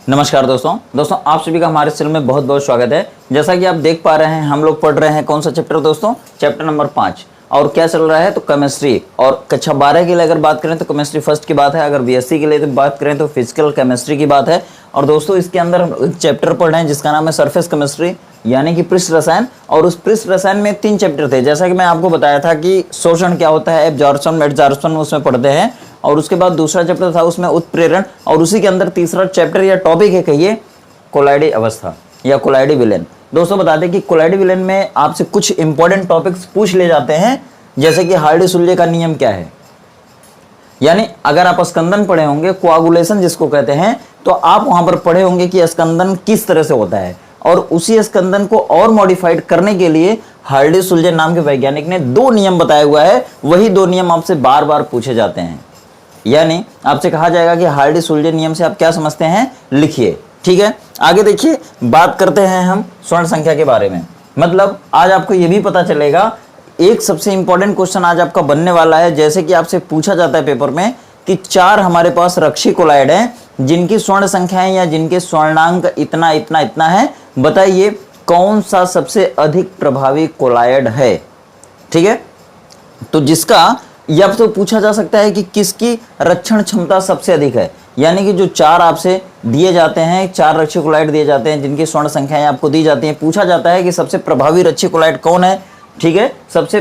नमस्कार दोस्तों आप सभी का हमारे चैनल में बहुत बहुत स्वागत है। जैसा कि आप देख पा रहे हैं हम लोग पढ़ रहे हैं कौन सा चैप्टर दोस्तों, चैप्टर नंबर 5। और क्या चल रहा है तो केमिस्ट्री। और कक्षा 12 के लिए अगर बात करें तो केमिस्ट्री फर्स्ट की बात है, अगर बीएससी के लिए तो बात करें तो फिजिकल केमिस्ट्री की बात है। और दोस्तों इसके अंदर हम एक चैप्टर पढ़ रहे हैं जिसका नाम है सरफेस केमिस्ट्री यानी कि पृष्ठ रसायन। और उस पृष्ठ रसायन में 3 चैप्टर थे, जैसा कि मैं आपको बताया था कि शोषण क्या होता है, एब्जॉर्प्शन एडजॉर्प्शन उसमें पढ़ते हैं। और उसके बाद दूसरा चैप्टर था उसमें उत्प्रेरण, और उसी के अंदर तीसरा चैप्टर या टॉपिक है कहिए कोलाइडी अवस्था या कोलाइडी विलेन। दोस्तों बता दें कि कोलाइडी विलेन में आपसे कुछ इंपॉर्टेंट टॉपिक्स पूछ ले जाते हैं, जैसे कि हार्डी-सुल्जे का नियम क्या है। यानी अगर आप स्कंदन पढ़े होंगे, कोआगुलेशन जिसको कहते हैं, तो आप वहां पर पढ़े होंगे कि स्कंदन किस तरह से होता है। और उसी स्कंदन को और मॉडिफाइड करने के लिए हार्डी-सुल्जे नाम के वैज्ञानिक ने 2 नियम बताया हुआ है। वही 2 नियम आपसे बार बार पूछे जाते हैं। यानी आपसे कहा जाएगा कि हार्डी-सुल्जे नियम से आप क्या समझते हैं, लिखिए। ठीक है, आगे देखिए, बात करते हैं हम स्वर्ण संख्या के बारे में। मतलब आज आपको यह भी पता चलेगा, एक सबसे इंपॉर्टेंट क्वेश्चन आज आपका बनने वाला है। जैसे कि आपसे पूछा जाता है पेपर में कि 4 हमारे पास रक्षी कोलाइड हैं जिनकी स्वर्ण संख्याएं या जिनके स्वर्णांक इतना इतना इतना है, बताइए कौन सा सबसे अधिक प्रभावी कोलाइड है। ठीक है, तो जिसका यह तो पूछा जा सकता है कि किसकी रक्षण क्षमता सबसे अधिक है। यानी कि जो 4 आपसे दिए जाते हैं, 4 रक्षी कोलाइड दिए जाते हैं जिनकी स्वर्ण संख्याएं आपको दी जाती हैं, पूछा जाता है कि सबसे प्रभावी रक्षी कोलाइड कौन है। ठीक है, सबसे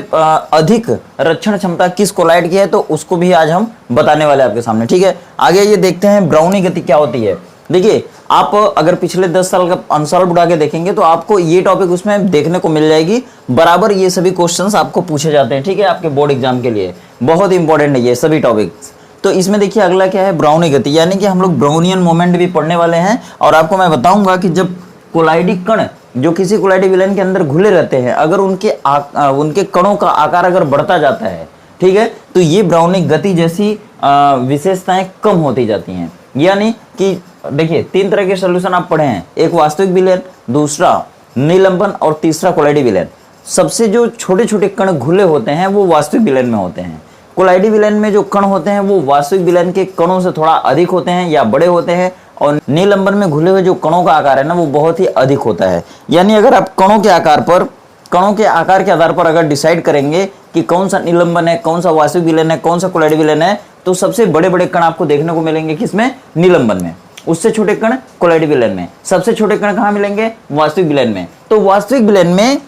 अधिक रक्षण क्षमता किस कोलाइड की है, तो उसको भी आज हम बताने वाले हैं आपके सामने। ठीक है, आगे ये देखते हैं ब्राउनी गति क्या होती है। देखिए, आप अगर पिछले 10 साल का अनसॉल्व उठा के देखेंगे तो आपको ये टॉपिक उसमें देखने को मिल जाएगी। बराबर ये सभी क्वेश्चंस आपको पूछे जाते हैं। ठीक है, आपके बोर्ड एग्जाम के लिए बहुत इंपॉर्टेंट है ये सभी टॉपिक्स। तो इसमें देखिए अगला क्या है, ब्राउनी गति। यानी कि हम लोग ब्राउनियन मोमेंट भी पढ़ने वाले हैं। और आपको मैं बताऊंगा कि जब कोलाइडी कण जो किसी कोलाइडी विलेन के अंदर घुले रहते हैं, अगर उनके कणों का आकार अगर बढ़ता जाता है, ठीक है, तो ये ब्राउनी गति जैसी विशेषताएं कम होती जाती हैं। यानी कि देखिए 3 तरह के सॉल्यूशन आप पढ़े हैं, एक वास्तविक विलेन, दूसरा निलंबन और तीसरा कोलाइडी विलेन। सबसे जो छोटे छोटे कण घुले होते हैं वो वास्तविक विलेन में होते हैं। कोलाइडी विलेन में जो कण होते हैं वो वास्तविक विलेन के कणों से थोड़ा अधिक होते हैं या बड़े होते हैं। और निलंबन में घुले हुए जो कणों का आकार है ना, वो बहुत ही अधिक होता है। यानी अगर आप कणों के आकार के आधार पर अगर डिसाइड करेंगे कि कौन सा निलंबन है, कौन सा वास्तविक विलेन है, कौन सा कोलाइडी विलेन है, तो सबसे बड़े बड़े कण आपको देखने को मिलेंगे किसमें, निलंबन में। उससे छोटे कण कोलाइडी विलेन में। सबसे छोटे कण कहाँ मिलेंगे, वास्तविक विलेन में। तो वास्तविक विलेन में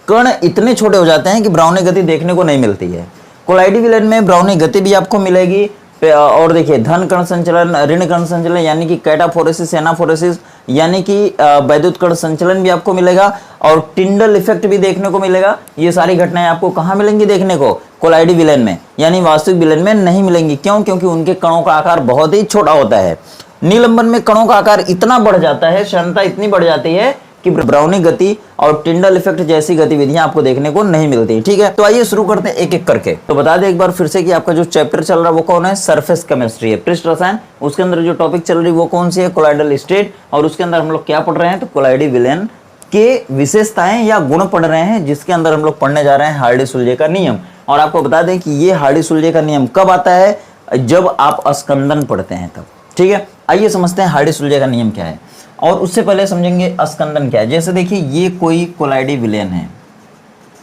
कण इतने छोटे हो जाते हैं कि ब्राउनी गति देखने को नहीं मिलती है। कोलाइडी विलेन में ब्राउनी गति भी आपको मिलेगी। और देखिए धन कण संचलन, ऋण कण संचलन यानी कि कैटाफोरेसिस, एनाफोरेसिस यानी कि वैद्युत कण संचलन भी आपको मिलेगा। और टिंडल इफेक्ट भी देखने को मिलेगा। ये सारी घटनाएं आपको कहाँ मिलेंगी देखने को, कोलाइडी विलेन में। यानी वास्तविक विलेन में नहीं मिलेंगी। क्यों? क्योंकि उनके कणों का आकार बहुत ही छोटा होता है। निलंबन में कणों का आकार इतना बढ़ जाता है, क्षमता इतनी बढ़ जाती है कि ब्राउनी गति और टिंडल इफेक्ट जैसी गतिविधियां आपको देखने को नहीं मिलती। ठीक है, तो आइए शुरू करते हैं एक एक करके। तो बता दें एक बार फिर से कि आपका जो चैप्टर चल रहा है वो कौन है, सरफेस केमिस्ट्री है, पृष्ठ रसायन। उसके अंदर जो टॉपिक चल रही है वो कौन सी है, कोलाइडल स्टेट। और उसके अंदर हम लोग क्या पढ़ रहे हैं, तो कोलाइडी विलेन के विशेषताएं या गुण पढ़ रहे हैं, जिसके अंदर हम लोग पढ़ने जा रहे हैं हार्डी-सुल्जे का नियम। और आपको बता दें कि ये हार्डी-सुल्जे का नियम कब आता है, जब आप स्कंदन पढ़ते हैं तब। ठीक है, आइए समझते हैं हार्डी-सुल्जे का नियम क्या है। और उससे पहले समझेंगे स्कंदन क्या है। जैसे देखिए ये कोई कोलाइडी विलेन है।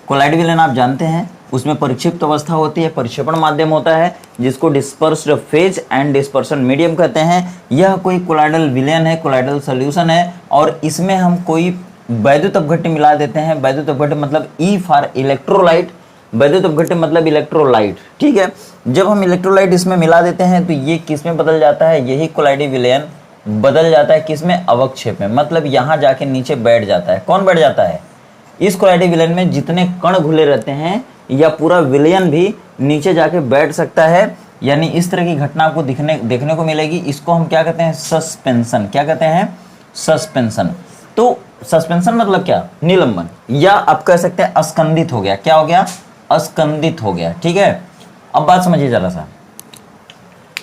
कोलाइडी विलेन आप जानते हैं, उसमें परिक्षिप्त अवस्था होती है, परिक्षेपण माध्यम होता है, जिसको dispersed phase and dispersion medium कहते हैं। यह कोई कोलाइडल विलेन है, कोलाइडल सॉल्यूशन है। और इसमें हम कोई वैद्युत अपघट्य मिला देते हैं। वैद्युत अपघट्य मतलब ई फॉर इलेक्ट्रोलाइट, वैद्युत अपघट्य मतलब इलेक्ट्रोलाइट। ठीक है, जब हम इलेक्ट्रोलाइट इसमें मिला देते हैं तो ये किस में बदल जाता है, यही कोलाइडी विलेन बदल जाता है किसमें, अवक्षेप में। मतलब यहां जाके नीचे बैठ जाता है। कौन बैठ जाता है, इस कोलाइडी विलेन में जितने कण घुले रहते हैं या पूरा विलेन भी नीचे जाके बैठ सकता है। यानी इस तरह की घटना आपको देखने को मिलेगी। इसको हम क्या कहते हैं, सस्पेंशन। क्या कहते हैं, सस्पेंशन। तो सस्पेंशन मतलब क्या, निलंबन, या आप कह सकते हैं अस्कंदित हो गया। क्या हो गया, अस्कंदित हो गया। ठीक है, अब बात समझिए जरा सा।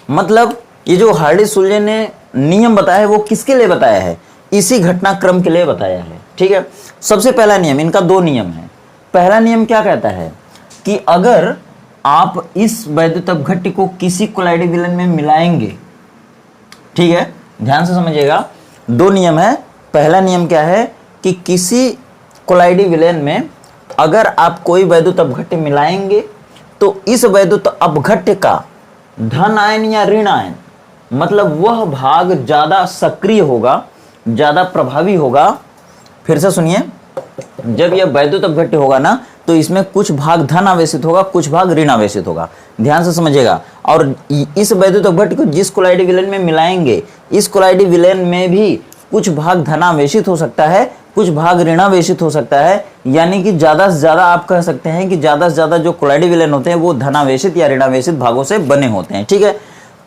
मतलब ये जो हार्डी-सुल्जे ने नियम बताया है वो किसके लिए बताया है, इसी घटनाक्रम के लिए बताया है। ठीक है, सबसे पहला नियम, इनका 2 नियम है। पहला नियम क्या कहता है कि अगर आप इस वैद्युत अपघट्य को किसी कोलाइडी विलेन में मिलाएंगे, ठीक है, ध्यान से समझिएगा, दो नियम है। पहला नियम क्या है कि किसी कोलाइडी विलयन में अगर आप कोई वैद्युत अपघट्य मिलाएंगे तो इस वैद्युत अपघट्य का धन आयन या ऋण आयन, मतलब वह भाग ज्यादा सक्रिय होगा, ज्यादा प्रभावी होगा। फिर से सुनिए, जब यह वैद्युत अपघट्य होगा ना तो इसमें कुछ भाग धन आवेशित होगा, कुछ भाग ऋण आवेशित होगा। ध्यान से समझिएगा। और इस वैद्युत अपघट्य को जिस कोलाइडी विलयन में मिलाएंगे, इस कोलाइडी विलयन में भी कुछ भाग धनावेशित हो सकता है, कुछ भाग ऋणावेशित हो सकता है। यानी कि ज्यादा से ज्यादा आप कह सकते हैं कि ज्यादा से ज्यादा जो कोलाइडी विलयन होते हैं वो धनावेशित या ऋणावेशित भागों से बने होते हैं। ठीक है,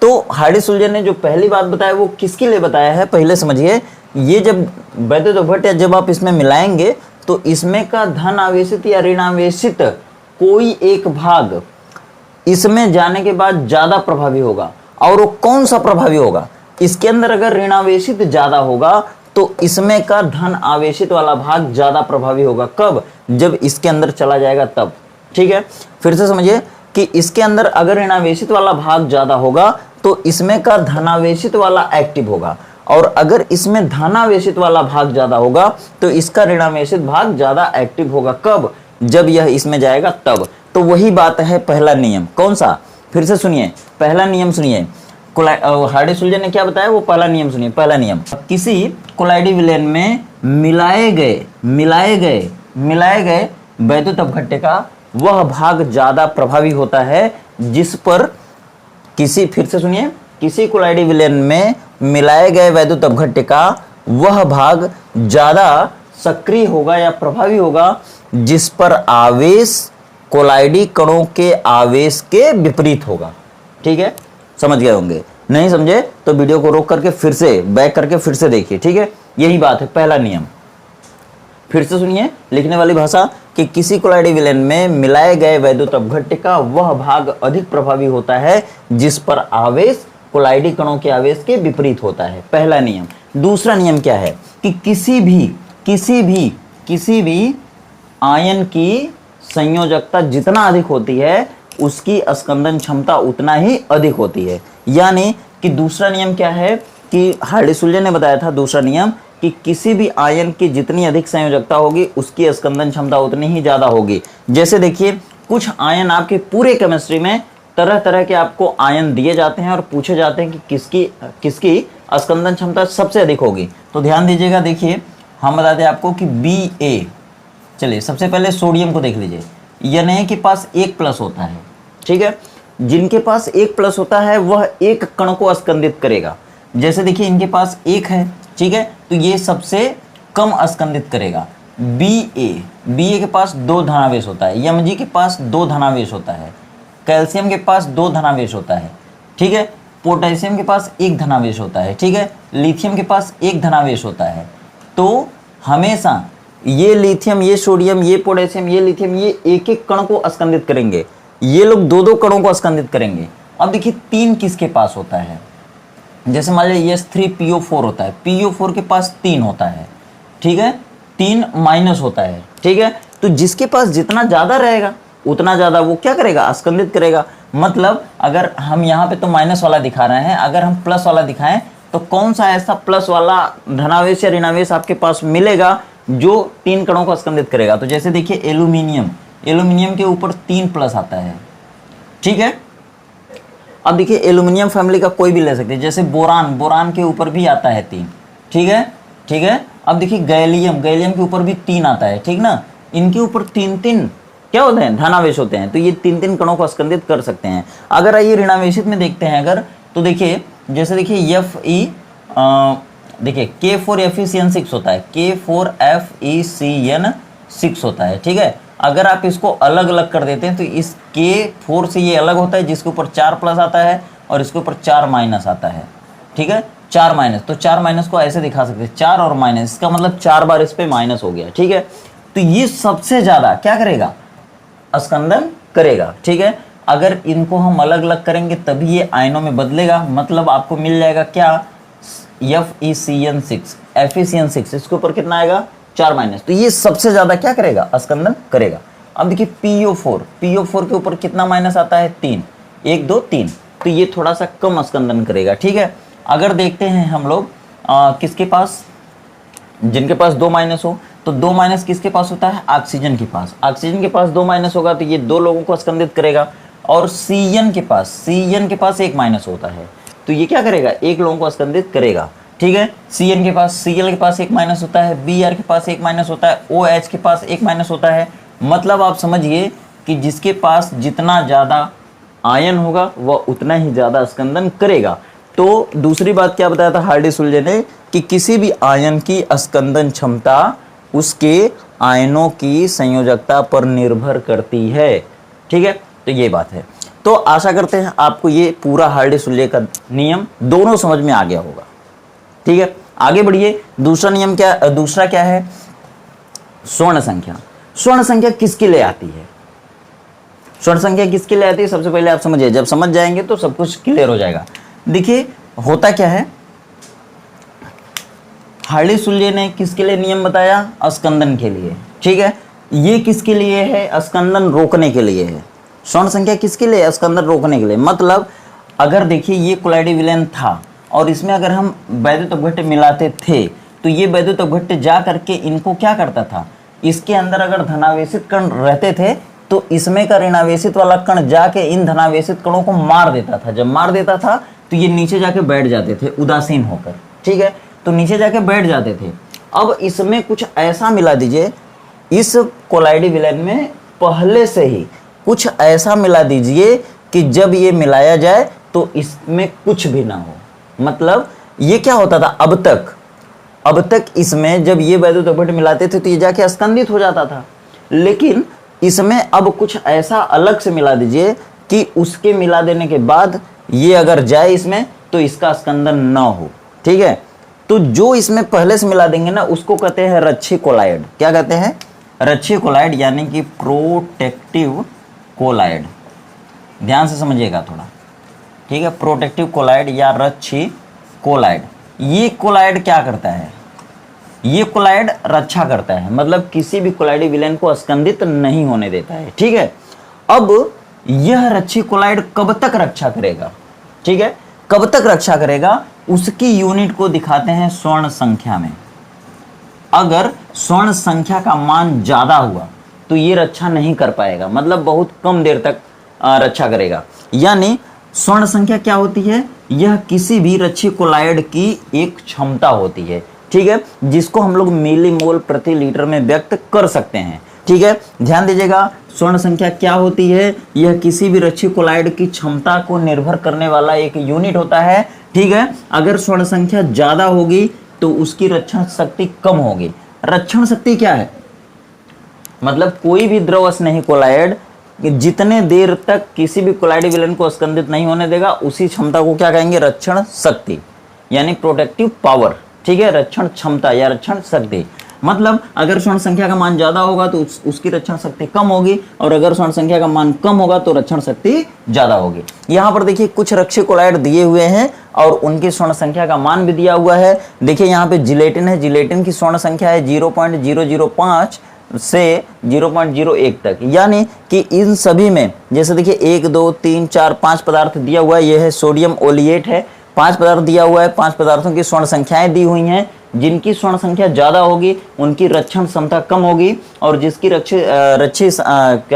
तो हार्डी-सुल्ज़न ने जो पहली बात बताया वो किसके लिए बताया है, पहले समझिए। ये जब वैद्युत अपघट्य जब आप इसमें मिलाएंगे तो इसमें का धन आवेशित या ऋणावेशित कोई एक भाग इसमें जाने के बाद ज्यादा प्रभावी होगा। और वो कौन सा प्रभावी होगा, इसके अंदर अगर ऋणावेशित ज्यादा होगा तो इसमें का धन आवेशित वाला भाग ज्यादा प्रभावी होगा। कब, जब इसके अंदर चला जाएगा तब। ठीक है, फिर से समझिए कि इसके अंदर अगर ऋणावेशित वाला भाग ज्यादा होगा तो इसमें का धनावेशित वाला एक्टिव होगा, और अगर इसमें धनावेशित वाला भाग ज्यादा होगा तो इसका ऋणावेशित भाग ज्यादा एक्टिव होगा। कब, जब यह इसमें जाएगा तब। तो वही बात है पहला नियम। कौन सा, फिर से सुनिए, पहला नियम सुनिए। हार्डी-सुल्ज़न ने क्या बताया वो पहला नियम सुनिए। पहला नियम, किसी कोलाइडी विलयन में मिलाए गए वैद्युत अपघट्य का वह भाग ज्यादा प्रभावी होता है जिस पर फिर से सुनिए, किसी कोलाइडी विलयन में मिलाए गए वैद्युत अपघट्य का वह भाग ज्यादा सक्रिय होगा या प्रभावी होगा जिस पर आवेश कोलाइडी कणों के आवेश के विपरीत होगा। ठीक है, समझ गए होंगे। नहीं समझे तो वीडियो को रोक करके फिर से बैक करके फिर से देखिए। ठीक है, यही बात है पहला नियम। फिर से सुनिए लिखने वाली भाषा कि किसी कोलाइडी विलयन में मिलाए गए वैद्युत अपघट्य का वह भाग अधिक प्रभावी होता है जिस पर आवेश कोलाइडी कणों के आवेश के विपरीत होता है। पहला नियम। दूसरा नियम क्या है कि किसी भी आयन की संयोजकता जितना अधिक होती है उसकी स्कंदन क्षमता उतना ही अधिक होती है। यानी कि दूसरा नियम क्या है कि हार्डी-सुल्ज़न ने बताया था, दूसरा नियम कि किसी भी आयन की जितनी अधिक संयोजकता होगी उसकी स्कंदन क्षमता उतनी ही ज्यादा होगी। जैसे देखिए, कुछ आयन आपके पूरे केमिस्ट्री में तरह तरह के आपको आयन दिए जाते हैं और पूछे जाते हैं कि किसकी स्कंदन क्षमता सबसे अधिक होगी। तो ध्यान दीजिएगा, देखिए हम बताते हैं आपको कि Ba, चलिए सबसे पहले सोडियम को देख लीजिए। Na के पास 1+ होता है। ठीक है, जिनके पास 1+ होता है वह एक कण को स्कंदित करेगा। जैसे देखिए इनके पास 1 है, ठीक है, तो ये सबसे कम स्कंदित करेगा। Ba के पास 2 धनावेश होता है, Mg के पास 2 धनावेश होता है, कैल्शियम के पास 2 धनावेश होता है। ठीक है, पोटेशियम के पास 1 धनावेश होता है। ठीक है, लिथियम के पास 1 धनावेश होता है। तो हमेशा ये लिथियम, ये सोडियम, ये पोटेशियम, ये लिथियम, ये एक एक कण को स्कंदित करेंगे। ये लोग 2-2 कणों को स्कंदित करेंगे। अब देखिए 3 किसके पास होता है, जैसे मान लीजिए S3PO4 होता है, PO4 के पास 3 होता है। ठीक है, 3 माइनस होता है। ठीक है, तो जिसके पास जितना ज्यादा रहेगा उतना ज्यादा वो क्या करेगा, स्कंदित करेगा। मतलब अगर हम यहाँ पे तो माइनस वाला दिखा रहे हैं, अगर हम प्लस वाला दिखाएं तो कौन सा ऐसा प्लस वाला धनावेश या ऋणावेश आपके पास मिलेगा जो 3 कणों को स्कंदित करेगा। तो जैसे देखिए एल्यूमिनियम के ऊपर 3+ आता है। ठीक है, अब देखिए एल्यूमिनियम फैमिली का कोई भी ले सकते हैं, जैसे बोरान के ऊपर भी आता है 3। ठीक है, अब देखिए गैलियम के ऊपर भी 3 आता है। ठीक ना, इनके ऊपर 3 क्या होते हैं, धनावेश होते हैं। तो ये 3 कणों को स्कंदित कर सकते हैं। अगर आइए ऋणावेशित में देखते हैं अगर, तो देखिए जैसे देखिए देखिए K4FeCN6 होता है, K4FeCN6 होता है। ठीक है, अगर आप इसको अलग अलग कर देते हैं तो इस K4 से ये अलग होता है, जिसके ऊपर 4+ आता है और इसके ऊपर 4- आता है। ठीक है, 4-, तो 4- को ऐसे दिखा सकते हैं, 4 और माइनस, इसका मतलब 4 बार इस पे माइनस हो गया। ठीक है, तो ये सबसे ज्यादा क्या करेगा, स्कंदन करेगा। ठीक है, अगर इनको हम अलग अलग करेंगे तभी ये आयनों में बदलेगा। मतलब आपको मिल जाएगा क्या, FeCN6, इसके ऊपर कितना आएगा, 4-, तो ये सबसे ज्यादा क्या करेगा, स्कंदन करेगा। अब देखिए PO4 के ऊपर कितना माइनस आता है, 3, 1 2 3, तो ये थोड़ा सा कम स्कंदन करेगा। ठीक है, अगर देखते हैं हम लोग किसके पास, जिनके पास 2 माइनस हो, तो 2 माइनस किसके पास होता है, ऑक्सीजन के पास। ऑक्सीजन के पास 2 माइनस होगा तो ये 2 लोगों को स्कंदित करेगा। और सीएन के पास 1 माइनस होता है, तो ये क्या करेगा, 1 लोगों को स्कंदित करेगा। ठीक है, सीएन के पास, सीएल के पास 1 माइनस होता है, बीआर के पास 1 माइनस होता है, ओएच के पास 1 माइनस होता है। मतलब आप समझिए कि जिसके पास जितना ज़्यादा आयन होगा वह उतना ही ज़्यादा स्कंदन करेगा। तो दूसरी बात क्या बताया था हार्डी-सुलजे ने, कि किसी भी आयन की स्कंदन क्षमता उसके आयनों की संयोजकता पर निर्भर करती है। ठीक है, तो ये बात है। तो आशा करते हैं आपको ये पूरा हार्डी-सुलजे का नियम दोनों समझ में आ गया होगा। ठीक है, आगे बढ़िए। दूसरा नियम क्या, दूसरा क्या है, स्वर्ण संख्या। स्वर्ण संख्या किसके लिए आती है, स्वर्ण संख्या किसके लिए आती है, सबसे पहले आप समझिए, जब समझ जाएंगे तो सब कुछ क्लियर हो जाएगा। देखिए होता क्या है, हार्डी-सुलजे ने किसके लिए नियम बताया, स्कंदन के लिए। ठीक है, ये किसके लिए है, स्कंदन रोकने के लिए है। स्वर्ण संख्या किसके लिए, स्कंदन रोकने के लिए। मतलब अगर देखिए ये कोलाइडी विलेन था और इसमें अगर हम वैद्युत अपघट्य मिलाते थे तो ये वैद्युत अपघट्य जा करके इनको क्या करता था, इसके अंदर अगर धनावेशित कण रहते थे तो इसमें का ऋणावेशित वाला कण जाके इन धनावेशित कणों को मार देता था। जब मार देता था तो ये नीचे जाके बैठ जाते थे उदासीन होकर। ठीक है, तो नीचे जाके बैठ जाते थे। अब इसमें कुछ ऐसा मिला दीजिए, इस कोलाइडी विलेन में पहले से ही कुछ ऐसा मिला दीजिए कि जब ये मिलाया जाए तो इसमें कुछ भी ना हो। मतलब ये क्या होता था, अब तक इसमें जब ये वैद्युत अपघट्य मिलाते थे तो ये जाके स्कंदित हो जाता था, लेकिन इसमें अब कुछ ऐसा अलग से मिला दीजिए कि उसके मिला देने के बाद ये अगर जाए इसमें तो इसका स्कंदन ना हो। ठीक है, तो जो इसमें पहले से मिला देंगे ना उसको कहते हैं रक्षी कोलाइड। क्या कहते हैं, रक्षी कोलाइड, यानी कि प्रोटेक्टिव कोलाइड। ध्यान से समझिएगा थोड़ा। ठीक है, प्रोटेक्टिव कोलाइड या रक्षी कोलाइड। ये कोलाइड क्या करता है, ये कोलाइड रक्षा करता है, मतलब किसी भी कोलाइडी विलेन को स्कंदित नहीं होने देता है। ठीक है, अब यह रक्षी कोलाइड कब तक रक्षा करेगा, ठीक है, कब तक रक्षा करेगा, उसकी यूनिट को दिखाते हैं स्वर्ण संख्या में। अगर स्वर्ण संख्या का मान ज्यादा हुआ तो ये रक्षा नहीं कर पाएगा, मतलब बहुत कम देर तक रक्षा करेगा। यानी स्वर्ण संख्या क्या होती है, यह किसी भी रक्षी कोलाइड की एक क्षमता होती है। ठीक है, जिसको हम लोग मिलीमोल प्रति लीटर में व्यक्त कर सकते हैं। ठीक है, ध्यान दीजिएगा, स्वर्ण संख्या क्या होती है, यह किसी भी रक्षी कोलाइड की क्षमता को निर्भर करने वाला एक यूनिट होता है। ठीक है, अगर स्वर्ण संख्या ज्यादा होगी तो उसकी रक्षण शक्ति कम होगी। रक्षण शक्ति क्या है, मतलब कोई भी द्रव स्नेही कोलाइड जितने देर तक किसी भी कोलाइडी विलेन को स्कंदित नहीं होने देगा उसी क्षमता को क्या कहेंगे, रक्षण शक्ति, यानी प्रोटेक्टिव पावर। ठीक है, रक्षण क्षमता या रक्षण शक्ति। मतलब अगर स्वर्ण संख्या का मान ज्यादा होगा तो उसकी रक्षण शक्ति कम होगी, और अगर स्वर्ण संख्या का मान कम होगा तो रक्षण शक्ति ज्यादा होगी। यहाँ पर देखिए कुछ रक्षी कोलाइड दिए हुए हैं और उनकी स्वर्ण संख्या का मान भी दिया हुआ है। देखिए यहाँ पे जिलेटिन है, जिलेटिन की स्वर्ण संख्या है 0.005 से 0.01 तक, यानी कि इन सभी में जैसे देखिए 1 2 3 4 5 पदार्थ दिया हुआ है। यह है सोडियम ओलिएट है, 5 पदार्थ दिया हुआ है। 5 पदार्थों की स्वर्ण संख्याएं दी हुई हैं। जिनकी स्वर्ण संख्या ज्यादा होगी उनकी रक्षण क्षमता कम होगी, और जिसकी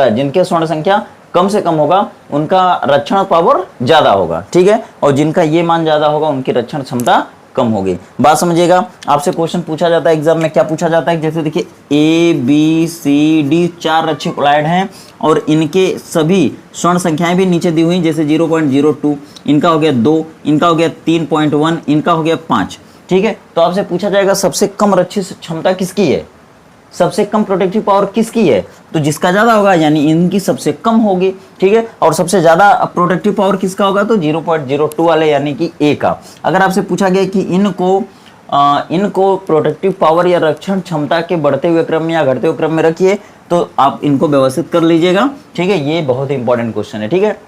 जिनके स्वर्ण संख्या कम से कम होगा उनका रक्षण पावर ज्यादा होगा। ठीक है, और जिनका ये मान ज्यादा होगा उनकी रक्षण क्षमता कम होगी। बात समझिएगा, आपसे क्वेश्चन पूछा जाता है एग्जाम में, क्या पूछा जाता है, जैसे देखिए ए बी सी डी 4 रक्षी कोलाइड हैं और इनके सभी स्वर्ण संख्याएं भी नीचे दी हुई, जैसे 0.02, इनका हो गया 2, इनका हो गया 3.1, इनका हो गया 5। ठीक है, तो आपसे पूछा जाएगा सबसे कम रक्षी क्षमता किसकी है, सबसे कम प्रोटेक्टिव पावर किसकी है, तो जिसका ज्यादा होगा यानी इनकी सबसे कम होगी। ठीक है, और सबसे ज्यादा प्रोटेक्टिव पावर किसका होगा, तो 0.02 वाले यानी कि ए का। अगर आपसे पूछा गया कि इनको प्रोटेक्टिव पावर या रक्षण क्षमता के बढ़ते हुए क्रम में या घटते हुए क्रम में रखिए, तो आप इनको व्यवस्थित कर लीजिएगा। ठीक है, ये बहुत ही इंपॉर्टेंट क्वेश्चन है। ठीक है,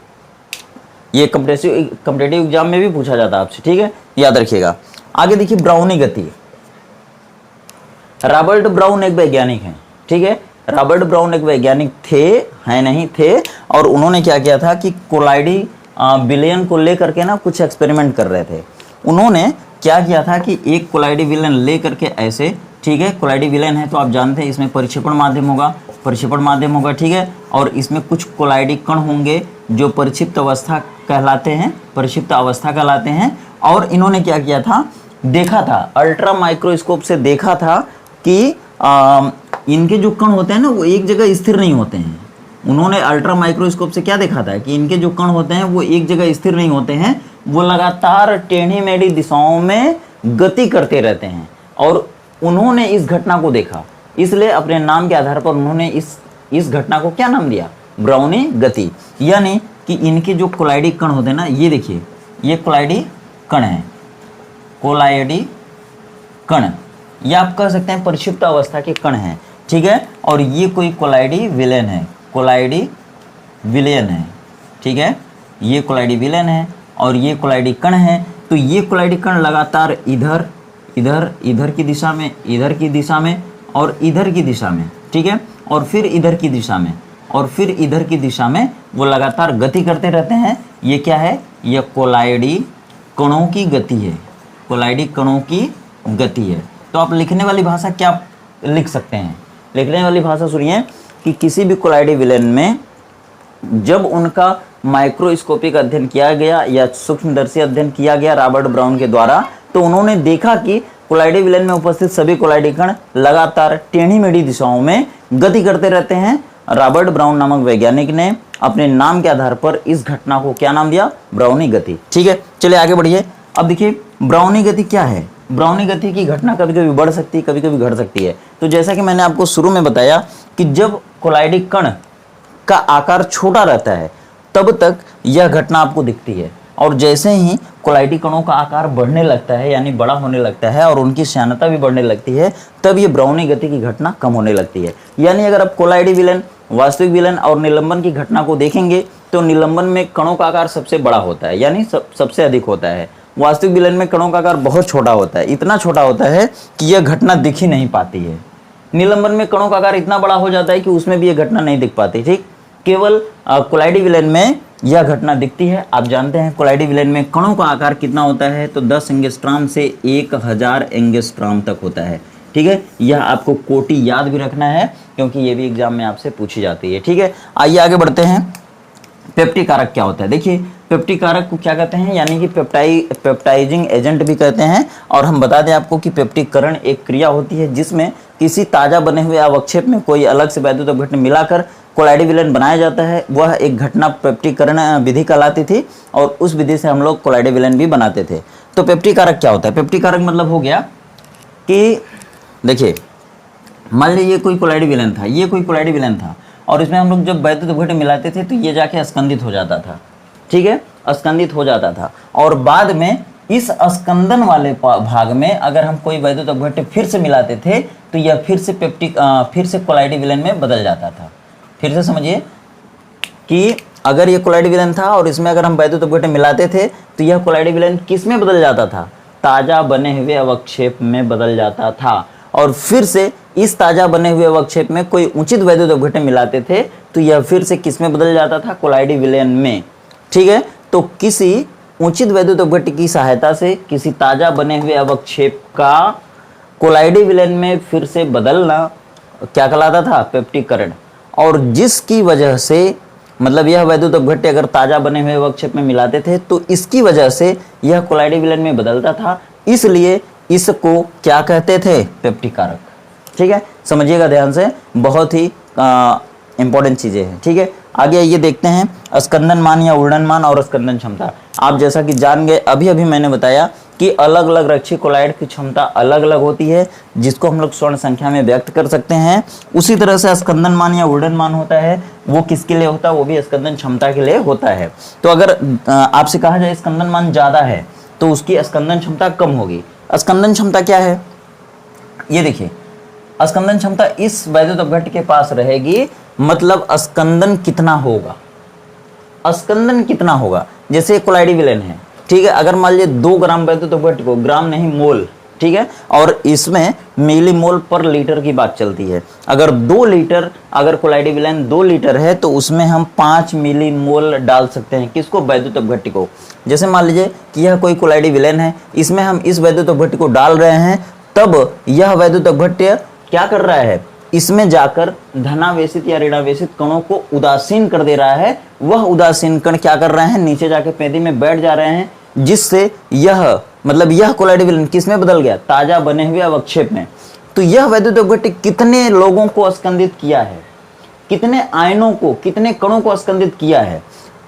ये कॉम्पिटिटिव एग्जाम में भी पूछा जाता है आपसे। ठीक है, याद रखिएगा। आगे देखिए ब्राउनी गति। रॉबर्ट ब्राउन एक वैज्ञानिक हैं। ठीक है, रॉबर्ट ब्राउन एक वैज्ञानिक थे, और उन्होंने क्या किया था कि कोलाइडी विलेन को लेकर के ना कुछ एक्सपेरिमेंट कर रहे थे। उन्होंने क्या किया था कि एक कोलाइडी विलेन ले करके ऐसे, ठीक है, कोलाइडी विलेन है तो आप जानते हैं इसमें परिक्षेपण माध्यम होगा, ठीक है, और इसमें कुछ कोलाइडी कण होंगे जो परिक्षिप्त अवस्था कहलाते हैं। और इन्होंने क्या किया था, देखा था, अल्ट्रा माइक्रोस्कोप से देखा था कि इनके जो कण होते हैं ना वो एक जगह स्थिर नहीं होते हैं। उन्होंने अल्ट्रा माइक्रोस्कोप से क्या देखा था कि इनके जो कण होते हैं वो एक जगह स्थिर नहीं होते हैं, वो लगातार टेढ़ी मेढ़ी दिशाओं में गति करते रहते हैं। और उन्होंने इस घटना को देखा, इसलिए अपने नाम के आधार पर उन्होंने इस घटना को क्या नाम दिया, ब्राउनी गति। यानी कि इनके जो कोलाइडी कण होते हैं ना, ये देखिए ये कोलाइडी कण है, कोलाइडी कण, या आप कह सकते हैं परिक्षिप्त अवस्था के कण हैं, ठीक है। और ये कोई कोलाइडी विलेन है, ठीक है, ये कोलाइडी विलेन है और ये कोलाइडी कण है। तो ये कोलाइडी कण लगातार इधर की दिशा में, इधर की दिशा में और इधर की दिशा में, ठीक है, और फिर इधर की दिशा में और फिर इधर की दिशा में वो लगातार गति करते रहते हैं। ये क्या है, ये कोलाइडी कणों की गति है, कोलाइडी कणों की गति है। तो आप लिखने वाली भाषा क्या लिख सकते हैं, लिखने वाली भाषा सुनिए कि किसी भी कोलाइडी विलेन में जब उनका माइक्रोस्कोपिक अध्ययन किया गया या सूक्ष्मदर्शी अध्ययन किया गया रॉबर्ट ब्राउन के द्वारा, तो उन्होंने देखा कि कोलाइडी विलेन में उपस्थित सभी कोलाइडी कण लगातार टेढ़ी मेढ़ी दिशाओं में गति करते रहते हैं। रॉबर्ट ब्राउन नामक वैज्ञानिक ने अपने नाम के आधार पर इस घटना को क्या नाम दिया, ब्राउनी गति, ठीक है। चलिए आगे बढ़िए। अब देखिए ब्राउनी गति क्या है। ब्राउनी गति की घटना कभी कभी बढ़ सकती है, कभी कभी घट सकती है। तो जैसा कि मैंने आपको शुरू में बताया कि जब कोलाइडी कण का आकार छोटा रहता है तब तक यह घटना आपको दिखती है, और जैसे ही कोलाइडी कणों का आकार बढ़ने लगता है यानी बड़ा होने लगता है और उनकी श्यानता भी बढ़ने लगती है, तब ये ब्राउनी गति की घटना कम होने लगती है। यानी अगर आप कोलाइडी विलेन, वास्तविक विलेन और निलंबन की घटना को देखेंगे तो निलंबन में कणों का आकार सबसे बड़ा होता है, यानी सबसे अधिक होता है। वास्तविक विलेन में कणों का आकार बहुत छोटा होता है, इतना छोटा होता है कि यह घटना दिख ही नहीं पाती है। निलंबन में कणों का आकार इतना बड़ा हो जाता है कि उसमें भी यह घटना नहीं दिख पाती, ठीक। केवल कोलाइडी विलेन में यह घटना दिखती है। आप जानते हैं कोलाइडी विलेन में कणों का आकार कितना होता है, तो 10 एंगस्ट्रॉम से 1000 एंगस्ट्रॉम तक होता है, ठीक है। यह आपको कोटि याद भी रखना है क्योंकि ये भी एग्जाम में आपसे पूछी जाती है, ठीक है। आइए आगे बढ़ते हैं। पेप्टिक कारक क्या होता है, देखिए पेप्टिक कारक को क्या कहते हैं, यानी कि पेप्टाइजिंग एजेंट भी कहते हैं। और हम बता दें आपको कि पेप्टिकरण एक क्रिया होती है जिसमें किसी ताजा बने हुए अवक्षेप में कोई अलग से वैद्युत अपघटन मिलाकर कोलाइडी विलेन बनाया जाता है। वह एक घटना पेप्टिकरण विधि कहलाती थी और उस विधि से हम लोग कोलाइडी विलेन भी बनाते थे। तो पेप्टिक कारक क्या होता है, पेप्टिक कारक मतलब हो गया कि देखिए मान लीजिए ये कोई कोलाइडी विलेन था, ये कोई कोलाइडी विलेन था और इसमें हम लोग जब वैद्युत अपघटन मिलाते थे तो ये जाके अस्कंदित हो जाता था, ठीक है, अस्कंदित हो जाता था। और बाद में इस अस्कंदन वाले भाग में अगर हम कोई वैद्युत अपघटन फिर से मिलाते थे तो यह फिर से कोलाइडी विलेन में बदल जाता था। फिर से समझिए कि अगर ये कोलाइडी विलेन था और इसमें अगर हम वैद्युत अपघटन मिलाते थे तो यह कोलाइडी विलेन किस में बदल जाता था, ताजा बने हुए अवक्षेप में बदल जाता था। और फिर से इस ताजा बने हुए अवक्षेप में कोई उचित वैद्युत अपघटन मिलाते थे तो यह फिर से किस में बदल जाता था, कोलाइडी विलेन में, ठीक है। तो किसी उचित वैद्युत अपघटन की सहायता से किसी ताजा बने हुए अवक्षेप का कोलाइडी विलेन में फिर से बदलना क्या कहलाता था, पेप्टिकरण। और जिसकी वजह से मतलब यह वैद्युत अपघट्य अगर ताजा बने हुए अवक्षेप में मिलाते थे तो इसकी वजह से यह कोलाइडी विलेन में बदलता था, इसलिए इसको क्या कहते थे, पेप्टिक कारक, ठीक है। समझिएगा ध्यान से, बहुत ही इंपॉर्टेंट चीजें हैं, ठीक है। आगे ये देखते हैं स्कंदन मान या उर्णन मान और स्कंदन क्षमता। आप जैसा कि जान गए, अभी मैंने बताया कि अलग अलग रक्षी कोलाइड की क्षमता अलग अलग होती है जिसको हम लोग स्वर्ण संख्या में व्यक्त कर सकते हैं। उसी तरह से स्कंदन मान या उर्णन मान होता है, वो किसके लिए होता है, वो भी स्कंदन क्षमता के लिए होता है। तो अगर आपसे कहा जाए स्कंदन मान ज्यादा है तो उसकी स्कंदन क्षमता कम होगी। स्कंदन क्षमता क्या है, ये देखिए, स्कंदन क्षमता इस वैद्युत अपघट्य के पास रहेगी, मतलब स्कंदन कितना होगा, स्कंदन कितना होगा। जैसे कोलाइडी विलेन है, ठीक है, अगर मान लीजिए 2 ग्राम वैद्युत अपघट्य को, ग्राम नहीं मोल, ठीक है। और इसमें मिलीमोल पर लीटर की बात चलती है। अगर 2 लीटर, अगर कोलाइडी विलेन 2 लीटर है तो उसमें हम 5 मिलीमोल डाल सकते हैं। किसको? वैद्युत अपघट्य को। जैसे मान लीजिए कि यह कोई कोलाइडी विलेन है, इसमें हम इस वैद्युत अपघट्य को डाल रहे हैं, तब यह वैद्युत अपघट्य क्या कर रहा है? इसमें जाकर धनावेशित या ऋणावेशित कणों को उदासीन कर दे रहा है। वह उदासीन कण क्या कर रहे हैं? नीचे जाके पेंदी में बैठ जा रहे हैं, जिससे यह मतलब यह कोलाइडी विलेन किस में बदल गया? ताजा बने हुए अवक्षेप में। तो यह वैद्युत अपघट्य कितने लोगों को स्कंदित किया है? कितने आयनों को, कितने कणों को स्कंदित किया है?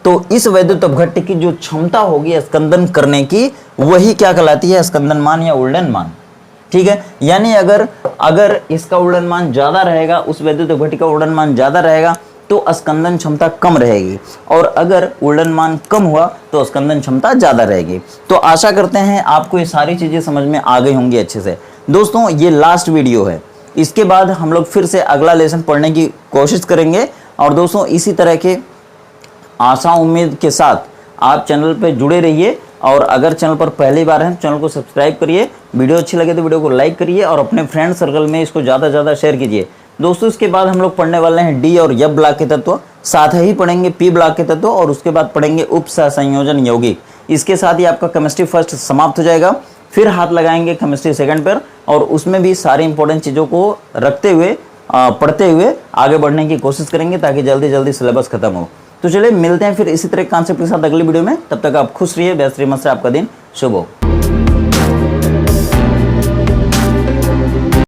तो इस वैद्युत अपघट्य की जो क्षमता होगी स्कंदन करने की, वही क्या कहलाती है? स्कंदन मान या उल्डन मान। ठीक है। यानी अगर इसका उल्डन मान ज्यादा रहेगा, उस वैद्युत अपघट्य का उल्डन मान ज्यादा रहेगा, तो स्कंदन क्षमता कम रहेगी, और अगर उल्डन मान कम हुआ तो स्कंदन क्षमता ज्यादा रहेगी। तो आशा करते हैं आपको ये सारी चीजें समझ में आ गई होंगी अच्छे से। दोस्तों ये लास्ट वीडियो है, इसके बाद हम लोग फिर से अगला लेसन पढ़ने की कोशिश करेंगे। और दोस्तों इसी तरह के आशा उम्मीद के साथ आप चैनल पे जुड़े रहिए, और अगर चैनल पर पहली बार हैं चैनल को सब्सक्राइब करिए, वीडियो अच्छी लगे तो वीडियो को लाइक करिए, और अपने फ्रेंड सर्कल में इसको ज़्यादा से ज़्यादा शेयर कीजिए। दोस्तों इसके बाद हम लोग पढ़ने वाले हैं डी और एफ ब्लॉक के तत्व, साथ ही पढ़ेंगे पी ब्लॉक के तत्व, और उसके बाद पढ़ेंगे उप सहसंयोजन यौगिक। इसके साथ ही आपका केमिस्ट्री फर्स्ट समाप्त हो जाएगा। फिर हाथ लगाएंगे केमिस्ट्री सेकंड पर, और उसमें भी सारी इंपॉर्टेंट चीज़ों को रखते हुए पढ़ते हुए आगे बढ़ने की कोशिश करेंगे, ताकि जल्दी जल्दी सिलेबस खत्म हो। तो चलिए मिलते हैं फिर इसी तरह कॉन्सेप्ट के साथ अगली वीडियो में। तब तक आप खुश रहिए, व्यस्त रहिए, आपका दिन शुभ हो।